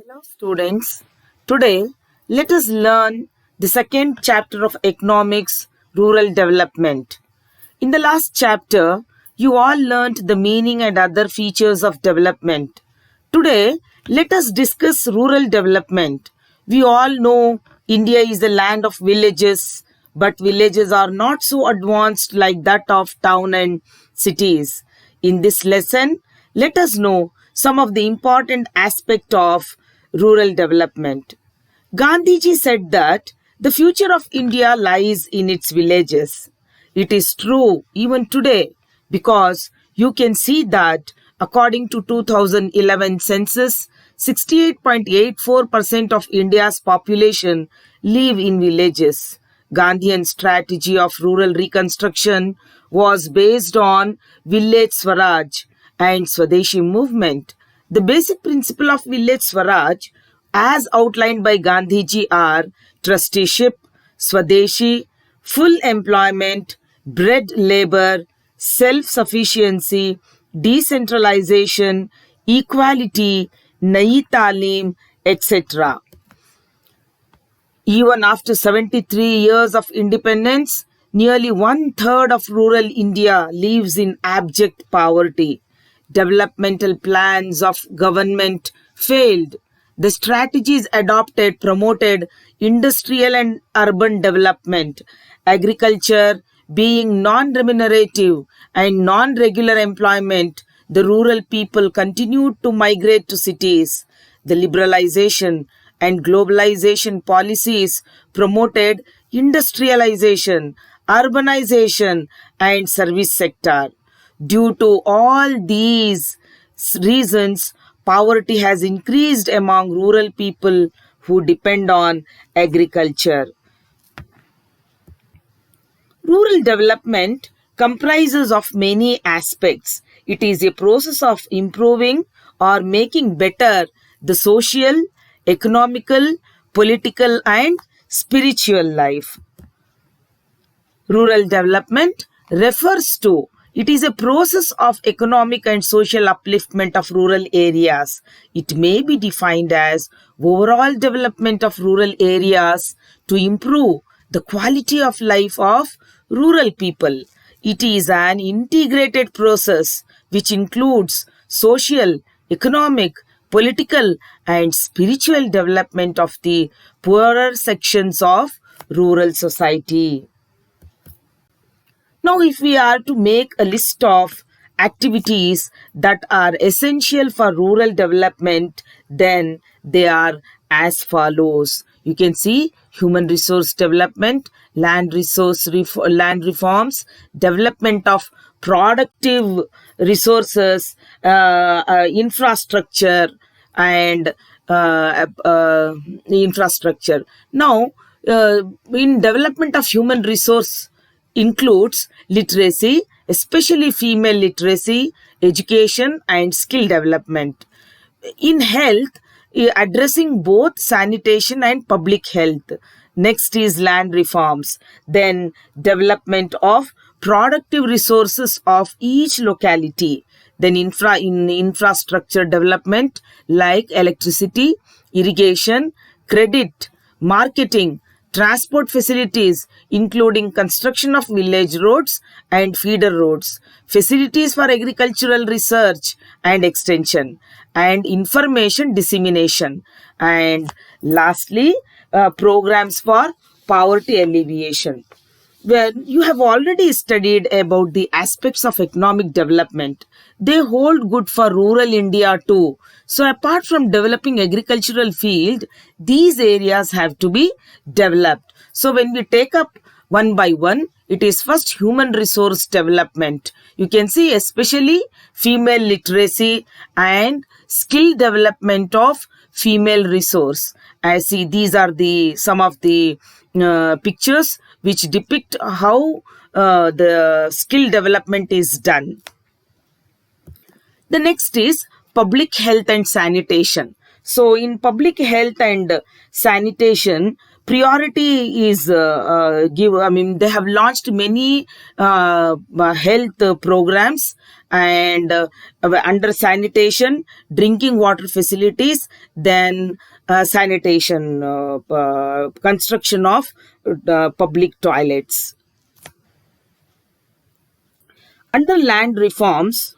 Hello, students. Today, let us learn the second chapter of Economics Rural Development. In the last chapter, you all learnt the meaning and other features of development. Today, let us discuss rural development. We all know India is the land of villages, but villages are not so advanced like that of town and cities. In this lesson, let us know some of the important aspects of rural development. Gandhiji said that the future of India lies in its villages. It is true even today because you can see that according to 2011 census, 68.84% of India's population live in villages. Gandhian strategy of rural reconstruction was based on village Swaraj and Swadeshi movement. The basic principle of village Swaraj as outlined by Gandhiji are trusteeship, Swadeshi, full employment, bread labor, self-sufficiency, decentralization, equality, Nayi Talim, etc. Even after 73 years of independence, nearly one-third of rural India lives in abject poverty. Developmental plans of government failed. The strategies adopted promoted industrial and urban development. Agriculture being non-remunerative and non-regular employment, the rural people continued to migrate to cities. The liberalization and globalization policies promoted industrialization, urbanization, and service sector. Due to all these reasons, poverty has increased among rural people who depend on agriculture. Rural development comprises of many aspects. It is a process of improving or making better the social, economical, political and spiritual life. Rural development refers to it is a process of economic and social upliftment of rural areas. It may be defined as overall development of rural areas to improve the quality of life of rural people. It is an integrated process which includes social, economic, political and spiritual development of the poorer sections of rural society. Now, if we are to make a list of activities that are essential for rural development, then they are as follows. You can see human resource development, land reforms, development of productive resources, infrastructure, and infrastructure. Now, in development of human resource includes literacy, especially female literacy, education and skill development. In health, addressing both sanitation and public health. Next is land reforms. Then development of productive resources of each locality. Then infrastructure development like electricity, irrigation, credit, marketing, transport facilities including construction of village roads and feeder roads, facilities for agricultural research and extension, and information dissemination, and lastly programs for poverty alleviation. Where you have already studied about the aspects of economic development, they hold good for rural India too. So apart from developing agricultural field, these areas have to be developed. So when we take up one by one, it is first human resource development. You can see especially female literacy and skill development of female resource. I see these are the some of the pictures which depict how the skill development is done. The next is public health and sanitation. So in public health and sanitation, Priority is they have launched many health programs and under sanitation, drinking water facilities, then sanitation, construction of public toilets. Under land reforms,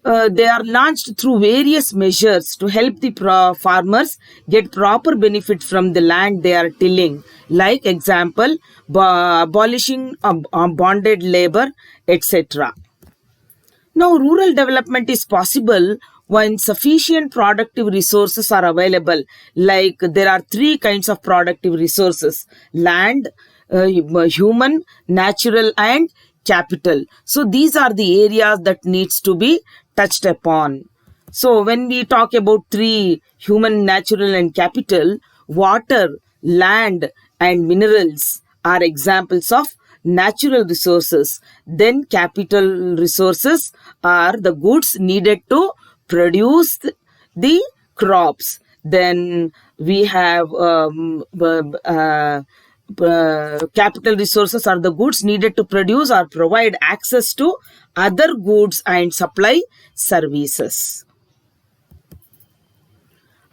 they are launched through various measures to help the farmers get proper benefit from the land they are tilling. Like example, abolishing bonded labor, etc. Now, rural development is possible when sufficient productive resources are available. Like there are three kinds of productive resources: land, human, natural, and capital. So these are the areas that needs to be touched upon. So when we talk about three, human, natural, and capital, water, land, and minerals are examples of natural resources. Then capital resources are the goods needed to produce the crops. Then we have capital resources are the goods needed to produce or provide access to other goods and supply services.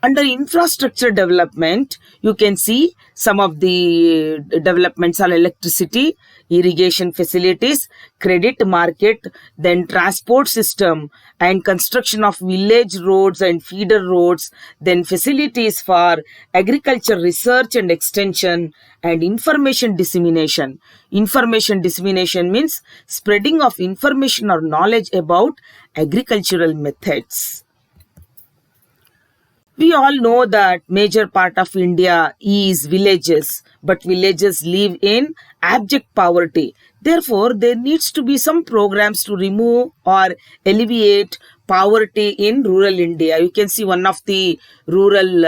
Under infrastructure development, you can see some of the developments are electricity, irrigation facilities, credit market, then transport system and construction of village roads and feeder roads, then facilities for agriculture research and extension, and information dissemination. Information dissemination means spreading of information or knowledge about agricultural methods. We all know that major part of India is villages, but villages live in abject poverty. Therefore, there needs to be some programs to remove or alleviate poverty in rural India. You can see one of the rural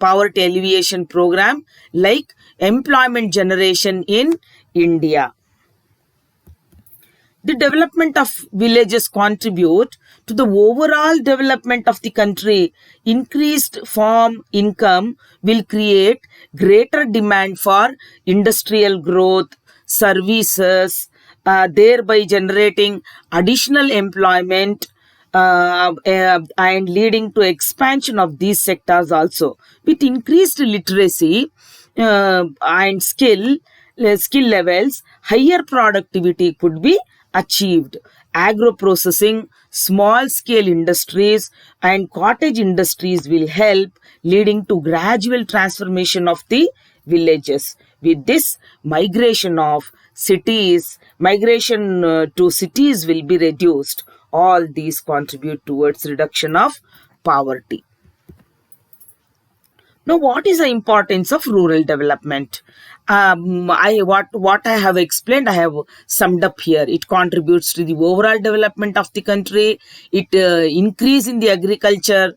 poverty alleviation program like employment generation in India. The development of villages contribute to the overall development of the country. Increased farm income will create greater demand for industrial growth, services, thereby generating additional employment and leading to expansion of these sectors also. With increased literacy and skill levels, higher productivity could be achieved. Agro-processing, small-scale industries and cottage industries will help, leading to gradual transformation of the villages. With this, migration to cities will be reduced. All these contribute towards reduction of poverty. Now, what is the importance of rural development? What I have explained, I have summed up here. It contributes to the overall development of the country. It increase in the agriculture,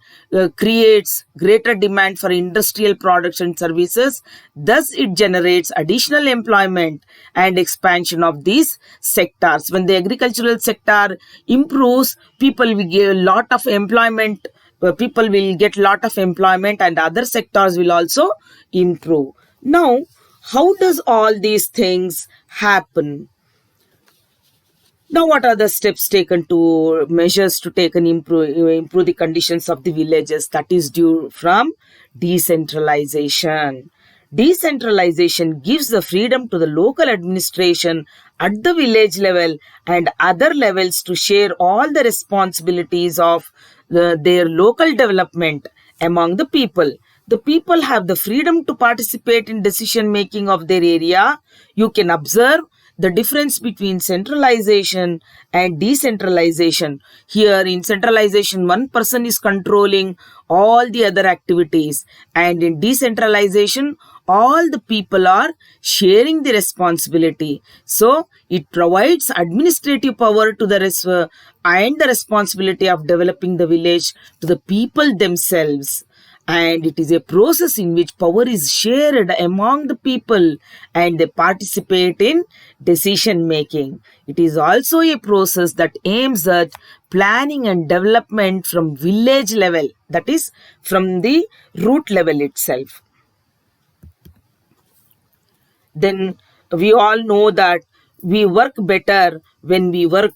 creates greater demand for industrial products and services. Thus, it generates additional employment and expansion of these sectors. When the agricultural sector improves, people will get a lot of employment. People will get lot of employment and other sectors will also improve. Now, how does all these things happen? Now, what are the steps taken to measures to take and improve the conditions of the villages? That is due from decentralization. Decentralization gives the freedom to the local administration at the village level and other levels to share all the responsibilities of their local development among the people. The people have the freedom to participate in decision making of their area. You can observe the difference between centralization and decentralization. Here in centralization, one person is controlling all the other activities, and in decentralization, all the people are sharing the responsibility. So, it provides administrative power to the and the responsibility of developing the village to the people themselves. And it is a process in which power is shared among the people and they participate in decision making. It is also a process that aims at planning and development from village level, that is from the root level itself. Then we all know that we work better when we work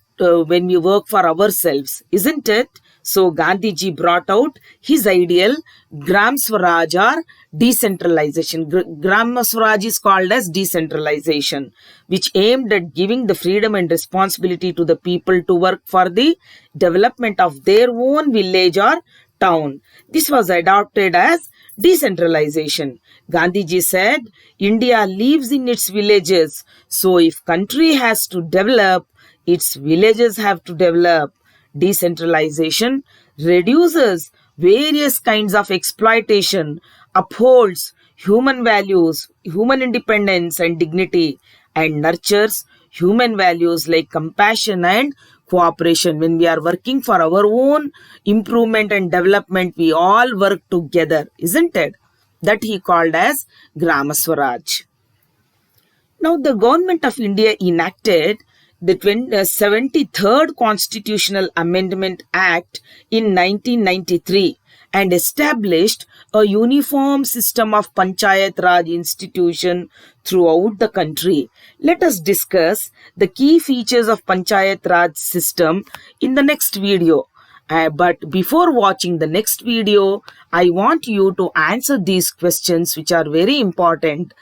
for ourselves, isn't it? So Gandhiji brought out his ideal Gram Swaraj or decentralization. Gram Swaraj is called as decentralization, which aimed at giving the freedom and responsibility to the people to work for the development of their own village or town. This was adopted as decentralization. Gandhiji said, India lives in its villages. So if country has to develop, its villages have to develop. Decentralization reduces various kinds of exploitation, upholds human values, human independence and dignity, and nurtures human values like compassion and cooperation. When we are working for our own improvement and development, we all work together, isn't it? That he called as Grama Swaraj. Now, the government of India enacted the 73rd Constitutional Amendment Act in 1993 and established a uniform system of Panchayat Raj institution throughout the country. Let us discuss the key features of Panchayat Raj system in the next video. But before watching the next video, I want you to answer these questions which are very important.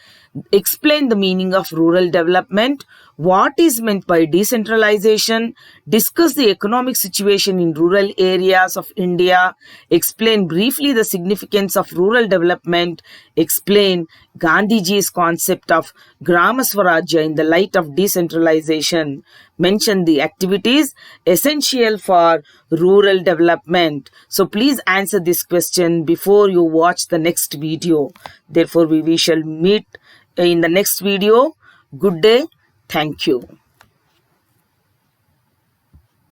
Explain the meaning of rural development, what is meant by decentralization, discuss the economic situation in rural areas of India, explain briefly the significance of rural development, explain Gandhiji's concept of Grama Swarajya in the light of decentralization, mention the activities essential for rural development. So please answer this question before you watch the next video. Therefore, we shall meet in the next video. Good day. Thank you.